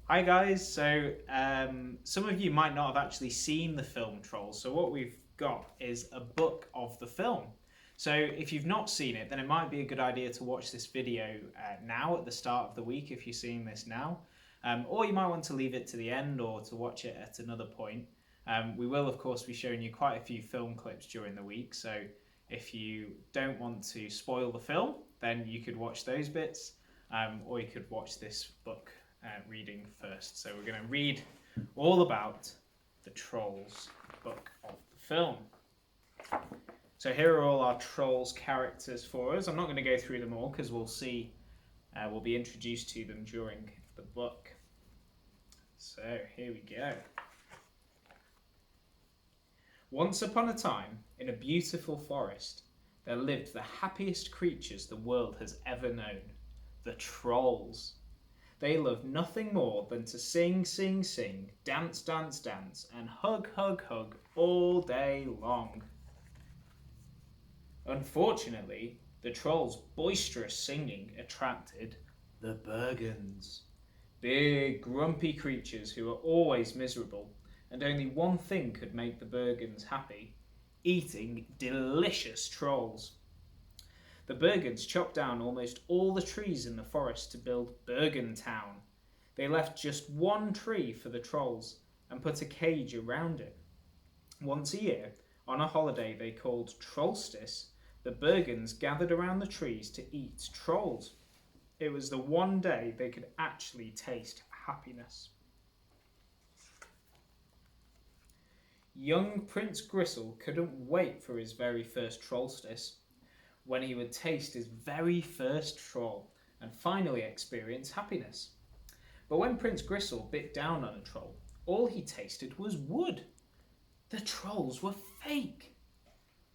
Hi guys. Some of you might not have actually seen the film Trolls. So what we've got is a book of the film. So if you've not seen it, then it might be a good idea to watch this video now at the start of the week if you're seeing this now. Or you might want to leave it to the end or to watch it at another point. We will of course be showing you quite a few film clips during the week. So if you don't want to spoil the film, then you could watch those bits, or you could watch this book reading first. So we're going to read all about the Trolls book of the film. So here are all our Trolls characters for us. I'm not going to go through them all because we'll see, we'll be introduced to them during the book. So here we go. Once upon a time, in a beautiful forest, there lived the happiest creatures the world has ever known, the Trolls. They love nothing more than to sing, sing, sing, dance, dance, dance, and hug, hug, hug all day long. Unfortunately, the Trolls' boisterous singing attracted the Bergens. Big, grumpy creatures who are always miserable, and only one thing could make the Bergens happy: eating delicious trolls. The Bergens chopped down almost all the trees in the forest to build Bergen Town. They left just one tree for the trolls and put a cage around it. Once a year, on a holiday they called Trollstice, the Bergens gathered around the trees to eat trolls. It was the one day they could actually taste happiness. Young Prince Gristle couldn't wait for his very first Trollstice, when he would taste his very first troll and finally experience happiness. But when Prince Gristle bit down on a troll, all he tasted was wood. The trolls were fake.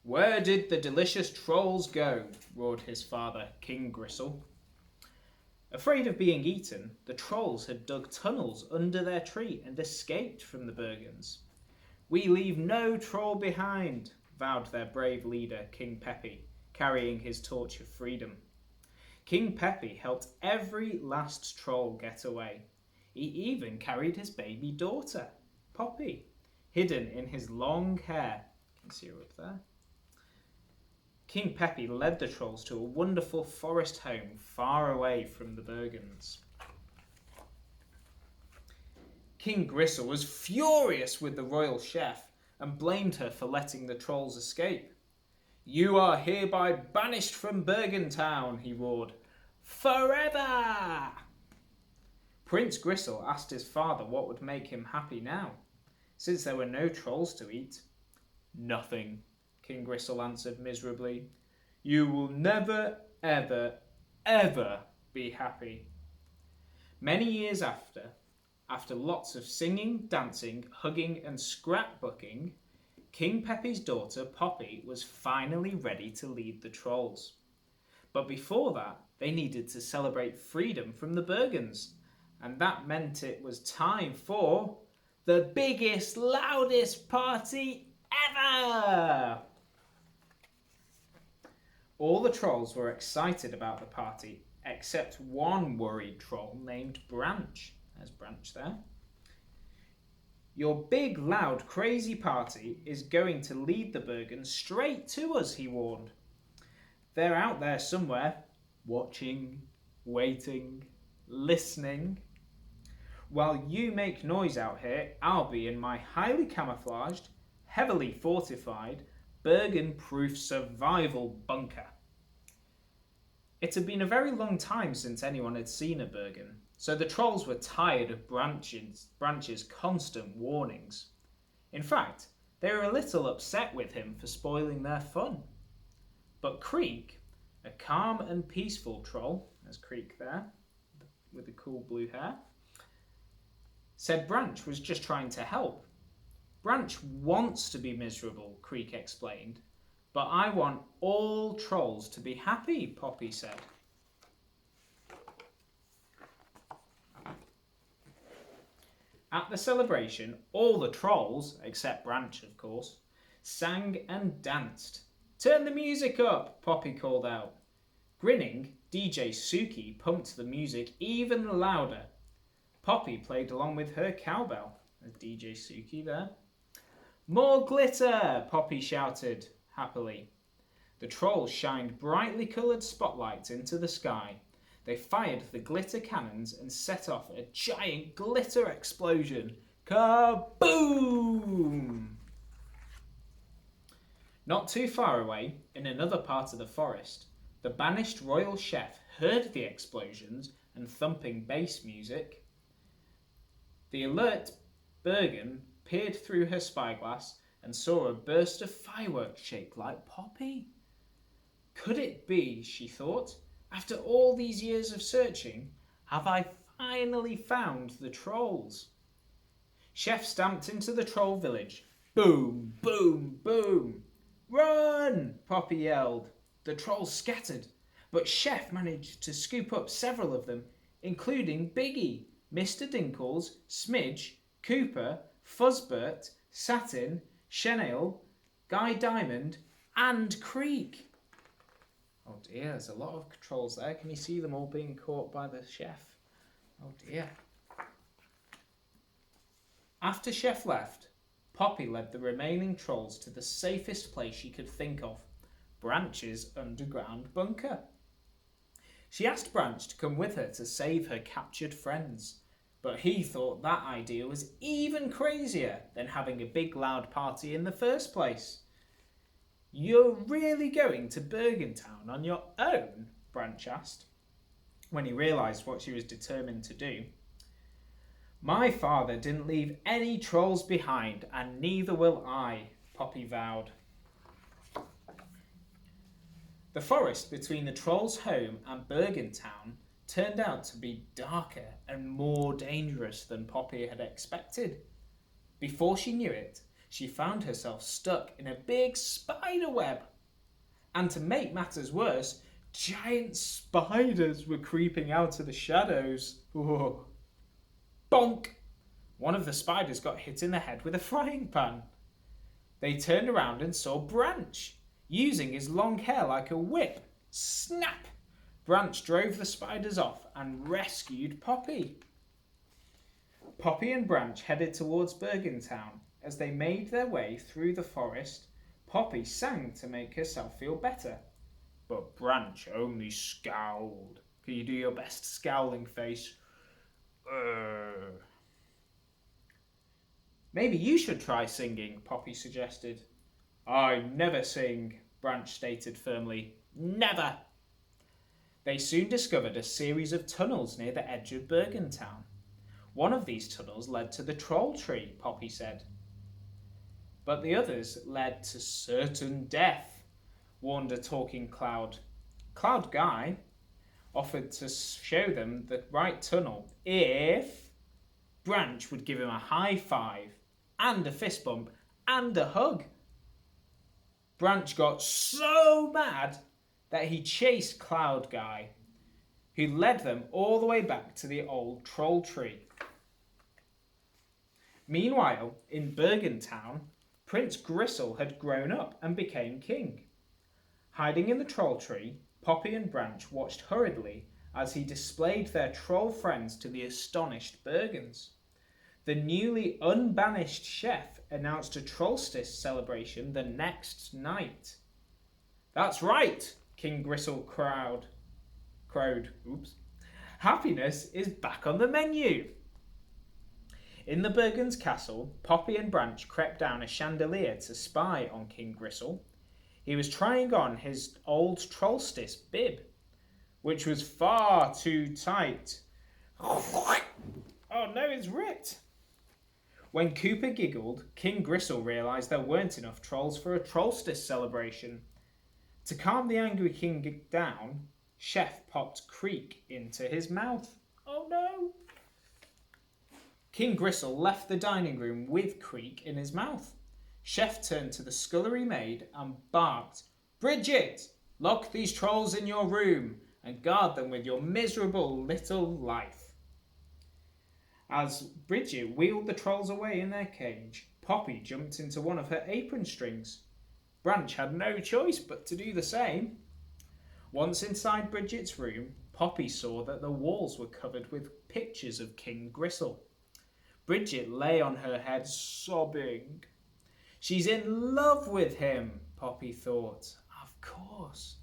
"Where did the delicious trolls go?" roared his father, King Gristle. Afraid of being eaten, the trolls had dug tunnels under their tree and escaped from the Bergens. "We leave no troll behind," vowed their brave leader, King Peppy, carrying his torch of freedom. King Peppy helped every last troll get away. He even carried his baby daughter, Poppy, hidden in his long hair. You can see her up there. King Peppy led the trolls to a wonderful forest home far away from the Bergens. King Gristle was furious with the royal chef and blamed her for letting the trolls escape. "You are hereby banished from Bergen Town," he roared. "Forever!" Prince Gristle asked his father what would make him happy now, since there were no trolls to eat. "Nothing," King Gristle answered miserably. "You will never, ever, ever be happy." Many years after lots of singing, dancing, hugging and scrapbooking, King Peppy's daughter, Poppy, was finally ready to lead the trolls. But before that, they needed to celebrate freedom from the Bergens, and that meant it was time for the biggest, loudest party ever! All the trolls were excited about the party, except one worried troll named Branch. There's Branch there. "Your big, loud, crazy party is going to lead the Bergens straight to us," he warned. "They're out there somewhere, watching, waiting, listening. While you make noise out here, I'll be in my highly camouflaged, heavily fortified, Bergen-proof survival bunker." It had been a very long time since anyone had seen a Bergen, so the trolls were tired of Branch's constant warnings. In fact, they were a little upset with him for spoiling their fun. But Creek, a calm and peaceful troll, there's Creek there, with the cool blue hair, said Branch was just trying to help. "Branch wants to be miserable," Creek explained. "But I want all trolls to be happy," Poppy said. At the celebration, all the trolls, except Branch of course, sang and danced. "Turn the music up," Poppy called out. Grinning, DJ Suki pumped the music even louder. Poppy played along with her cowbell. There's DJ Suki there. More glitter, Poppy shouted happily. The trolls shined brightly coloured spotlights into the sky. They fired the glitter cannons and set off a giant glitter explosion. Kaboom! Not too far away, in another part of the forest, the banished royal chef heard the explosions and thumping bass music. The alert Bergen peered through her spyglass and saw a burst of fireworks shaped like Poppy. Could it be, she thought, after all these years of searching, have I finally found the trolls? Chef stamped into the troll village. Boom, boom, boom. Run! Poppy yelled. The trolls scattered, but Chef managed to scoop up several of them, including Biggie, Mr. Dinkles, Smidge, Cooper, Fuzzbert, Satin, Chenille, Guy Diamond, and Creek. Oh dear, there's a lot of trolls there. Can you see them all being caught by the chef? Oh dear. After Chef left, Poppy led the remaining trolls to the safest place she could think of, Branch's underground bunker. She asked Branch to come with her to save her captured friends, but he thought that idea was even crazier than having a big loud party in the first place. You're really going to Bergentown on your own? Branch asked, when he realised what she was determined to do. My father didn't leave any trolls behind, and neither will I, Poppy vowed. The forest between the troll's home and Bergentown turned out to be darker and more dangerous than Poppy had expected. Before she knew it, she found herself stuck in a big spider web. And to make matters worse, giant spiders were creeping out of the shadows. Whoa. Bonk! One of the spiders got hit in the head with a frying pan. They turned around and saw Branch, using his long hair like a whip. Snap! Branch drove the spiders off and rescued Poppy. Poppy and Branch headed towards Bergentown. As they made their way through the forest, Poppy sang to make herself feel better. But Branch only scowled. Can you do your best scowling face? Maybe you should try singing, Poppy suggested. I never sing, Branch stated firmly. Never! They soon discovered a series of tunnels near the edge of Bergentown. One of these tunnels led to the troll tree, Poppy said. But the others led to certain death, warned a talking cloud. Cloud Guy offered to show them the right tunnel if Branch would give him a high five and a fist bump and a hug. Branch got so mad that he chased Cloud Guy, who led them all the way back to the old troll tree. Meanwhile, in Bergentown, Prince Gristle had grown up and became king. Hiding in the troll tree, Poppy and Branch watched hurriedly as he displayed their troll friends to the astonished Bergens. The newly unbanished chef announced a Trollstice celebration the next night. That's right, King Gristle crowed. Oops. Happiness is back on the menu. In the Bergens' castle, Poppy and Branch crept down a chandelier to spy on King Gristle. He was trying on his old Trollstice bib, which was far too tight. Oh no, it's ripped. When Cooper giggled, King Gristle realised there weren't enough trolls for a Trollstice celebration. To calm the angry king down, Chef popped Creek into his mouth. Oh no! King Gristle left the dining room with Creek in his mouth. Chef turned to the scullery maid and barked, Bridget, lock these trolls in your room and guard them with your miserable little life. As Bridget wheeled the trolls away in their cage, Poppy jumped into one of her apron strings. Branch had no choice but to do the same. Once inside Bridget's room, Poppy saw that the walls were covered with pictures of King Gristle. Bridget lay on her head sobbing. She's in love with him, Poppy thought. Of course.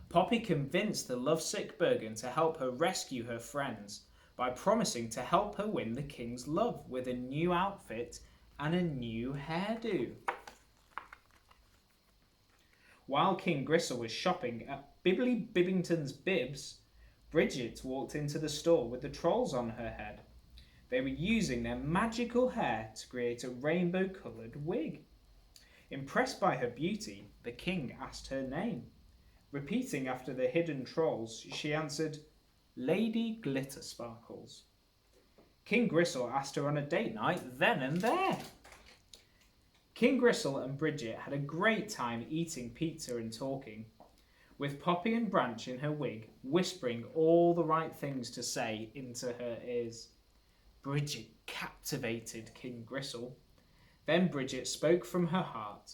Poppy convinced the lovesick Bergen to help her rescue her friends by promising to help her win the king's love with a new outfit and a new hairdo. While King Gristle was shopping at Bibbly Bibbington's Bibs, Bridget walked into the store with the trolls on her head. They were using their magical hair to create a rainbow-coloured wig. Impressed by her beauty, the king asked her name. Repeating after the hidden trolls, she answered, Lady Glittersparkles. King Gristle asked her on a date night then and there. King Gristle and Bridget had a great time eating pizza and talking, with Poppy and Branch in her wig whispering all the right things to say into her ears. Bridget captivated King Gristle. Then Bridget spoke from her heart.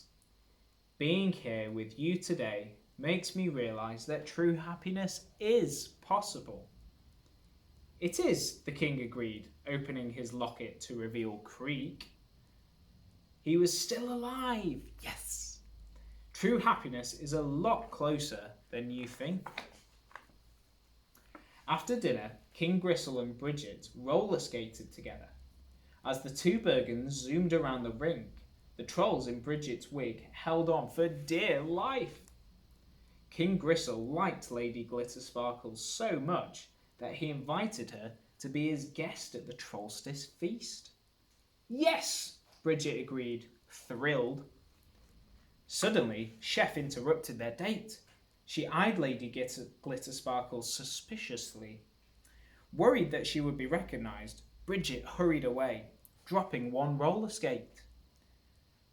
Being here with you today makes me realise that true happiness is possible. It is, the king agreed, opening his locket to reveal Creek. He was still alive, yes. True happiness is a lot closer than you think. After dinner, King Gristle and Bridget roller skated together. As the two Bergens zoomed around the rink, the trolls in Bridget's wig held on for dear life. King Gristle liked Lady Glittersparkles so much that he invited her to be his guest at the Trollstice feast. Yes, Bridget agreed, thrilled. Suddenly, Chef interrupted their date. She eyed Lady Glittersparkles suspiciously. Worried that she would be recognised, Bridget hurried away, dropping one roller skate.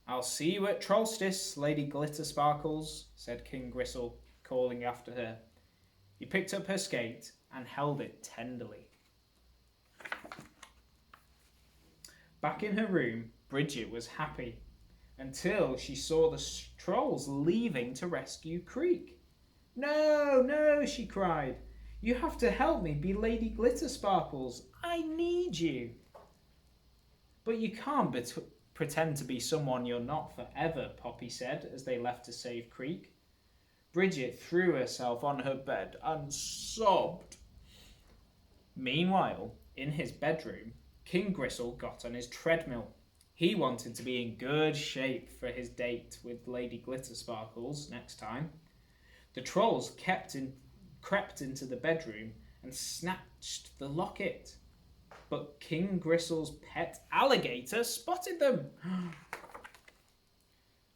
I'll see you at Trollstice, Lady Glittersparkles, said King Gristle, calling after her. He picked up her skate and held it tenderly. Back in her room, Bridget was happy, until she saw the trolls leaving to rescue Creek. No, no, she cried. You have to help me be Lady Glittersparkles. I need you. But you can't pretend to be someone you're not forever, Poppy said as they left to save Creek. Bridget threw herself on her bed and sobbed. Meanwhile, in his bedroom, King Gristle got on his treadmill. He wanted to be in good shape for his date with Lady Glittersparkles next time. The trolls crept into the bedroom and snatched the locket. But King Gristle's pet alligator spotted them.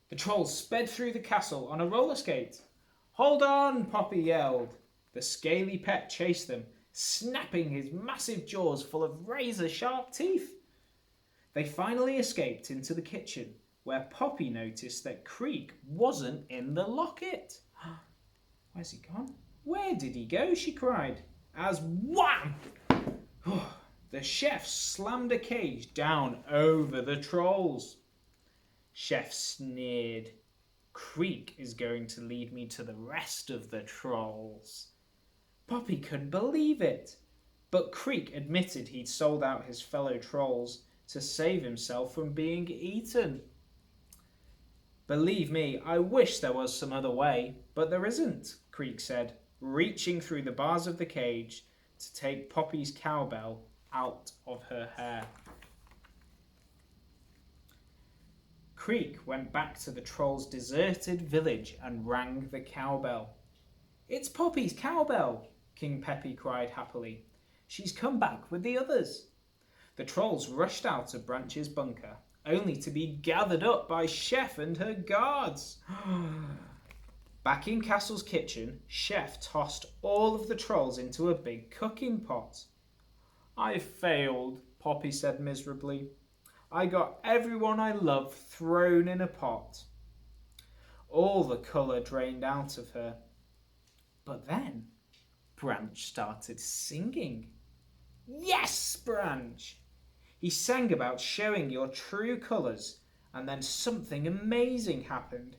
The trolls sped through the castle on a roller skate. Hold on, Poppy yelled. The scaly pet chased them, snapping his massive jaws full of razor-sharp teeth. They finally escaped into the kitchen, where Poppy noticed that Creek wasn't in the locket. Where's he gone? Where did he go? She cried, as wham! The chef slammed a cage down over the trolls. Chef sneered. Creek is going to lead me to the rest of the trolls. Poppy couldn't believe it, but Creek admitted he'd sold out his fellow trolls to save himself from being eaten. Believe me, I wish there was some other way, but there isn't, Creek said, reaching through the bars of the cage to take Poppy's cowbell out of her hair. Creek went back to the troll's deserted village and rang the cowbell. It's Poppy's cowbell, King Peppy cried happily. She's come back with the others. The trolls rushed out of Branch's bunker, only to be gathered up by Chef and her guards. Back in Castle's kitchen, Chef tossed all of the trolls into a big cooking pot. I failed, Poppy said miserably. I got everyone I love thrown in a pot. All the colour drained out of her. But then Branch started singing. Yes, Branch! He sang about showing your true colours, and then something amazing happened.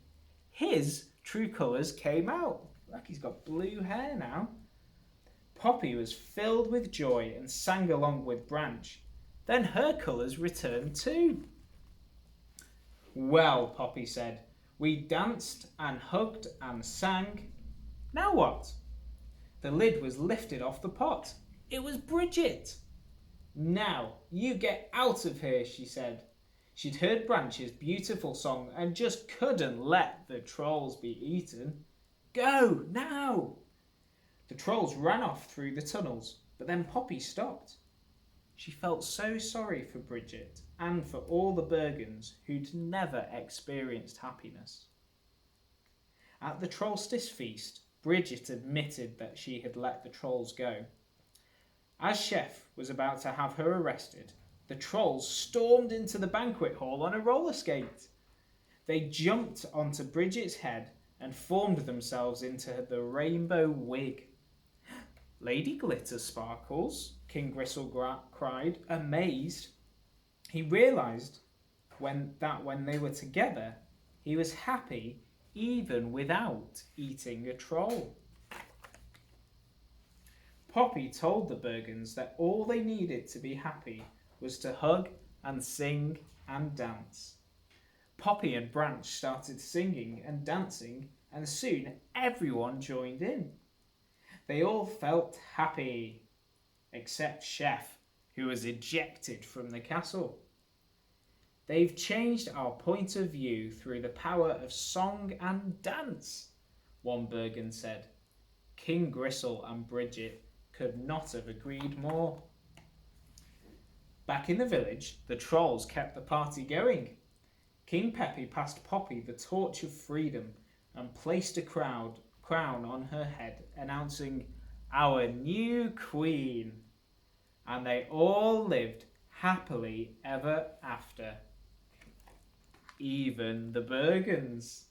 His true colours came out. Look, he's got blue hair now. Poppy was filled with joy and sang along with Branch. Then her colours returned too. Well, Poppy said, we danced and hugged and sang. Now what? The lid was lifted off the pot. It was Bridget. Now, you get out of here, she said. She'd heard Branch's beautiful song and just couldn't let the trolls be eaten. Go, now! The trolls ran off through the tunnels, but then Poppy stopped. She felt so sorry for Bridget and for all the Bergens who'd never experienced happiness. At the Trollstice feast, Bridget admitted that she had let the trolls go. As Chef was about to have her arrested, the trolls stormed into the banquet hall on a roller skate. They jumped onto Bridget's head and formed themselves into the rainbow wig. Lady Glitter Sparkles, King Gristle cried, amazed. He realised when they were together, he was happy even without eating a troll. Poppy told the Bergens that all they needed to be happy was to hug and sing and dance. Poppy and Branch started singing and dancing, and soon everyone joined in. They all felt happy, except Chef, who was ejected from the castle. They've changed our point of view through the power of song and dance, one Bergen said. King Gristle and Bridget could not have agreed more. Back in the village, the trolls kept the party going. King Peppy passed Poppy the torch of freedom and placed a crown on her head, announcing, "Our new queen." And they all lived happily ever after. Even the Bergens.